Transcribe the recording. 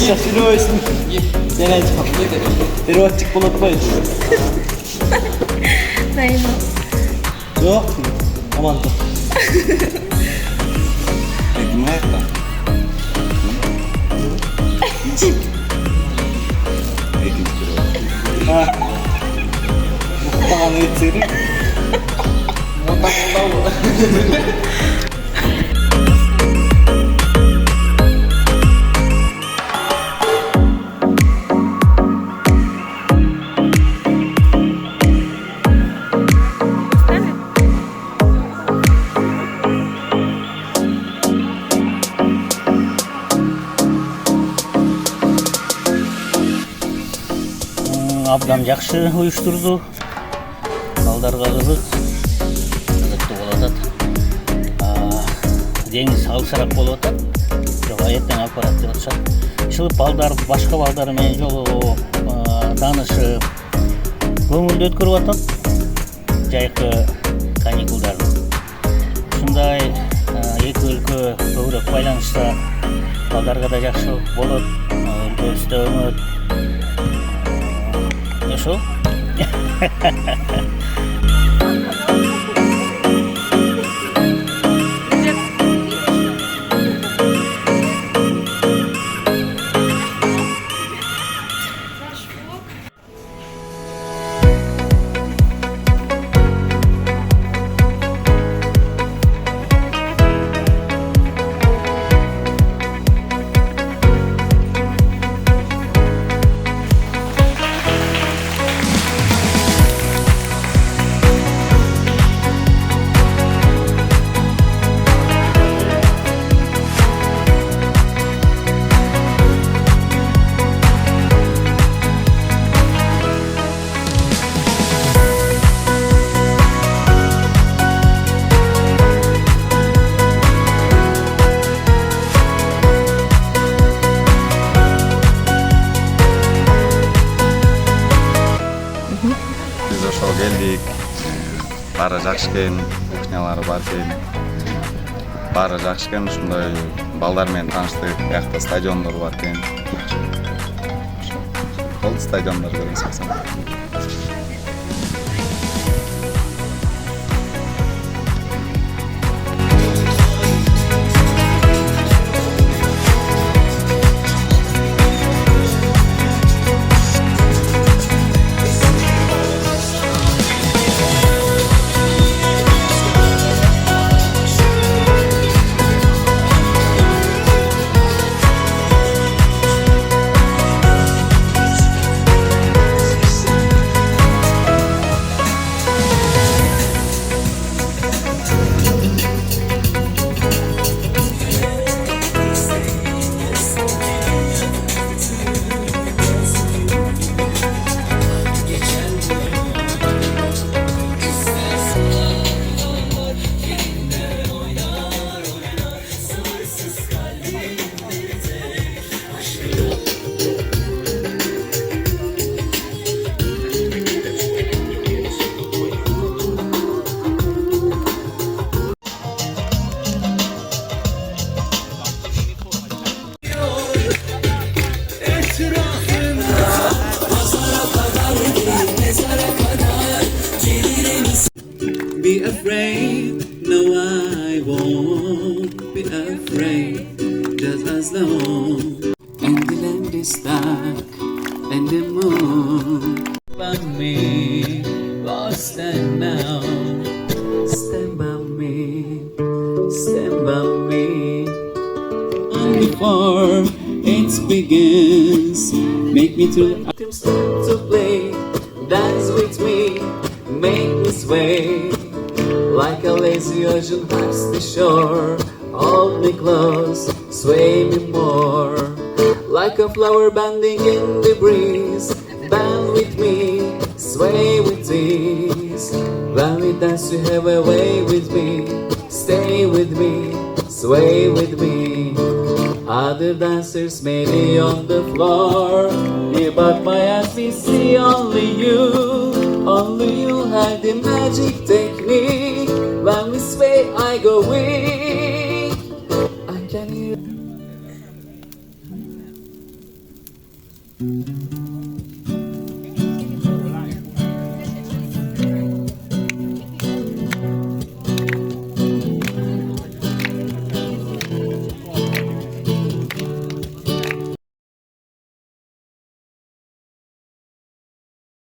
Сейчас переводим. Переводчик болотпайды. Дайым. Жоқ, аман тұр. Ekmek da. Muhtemelen etseydik. Абдан жакшы уюштурду. Балдарга кызык болуп атат. Деңиз алысыраак болуп атат. Жок, эртең алып барат деп атышат. Ушул балдар башка балдар менен жолу таанышып, көңүлдүү өткөрүп атат. Жайкы каникулдарды. Ушундай эки өлкө көбүрөөк байланышта балдарга да жакшы болот. Өлкөбүздө өнөт. Ошо. Biz ошол келдик. Баары жакшы экен, кухнялары бар экен. Баары жакшы экен, ушундай балдар менен тааныштык. Биякта стадиондор бар экен. Бул стадиондор көрсөксөң. Be afraid, no I won't be afraid, just as long and the land is dark and the moon by me, lost and now stand by me, stand by me. On the farm it begins, make me to start to play, dance with me, make me sway. Like a lazy ocean hugs the shore, hold me close, sway me more. Like a flower bending in the breeze, bend with me, sway with ease. When we dance you have a way with me, stay with me, sway with me. Other dancers may be on the floor, yeah, but my eyes we see only you. Only you have the magic technique. When we sway, I go weak. I can hear. you.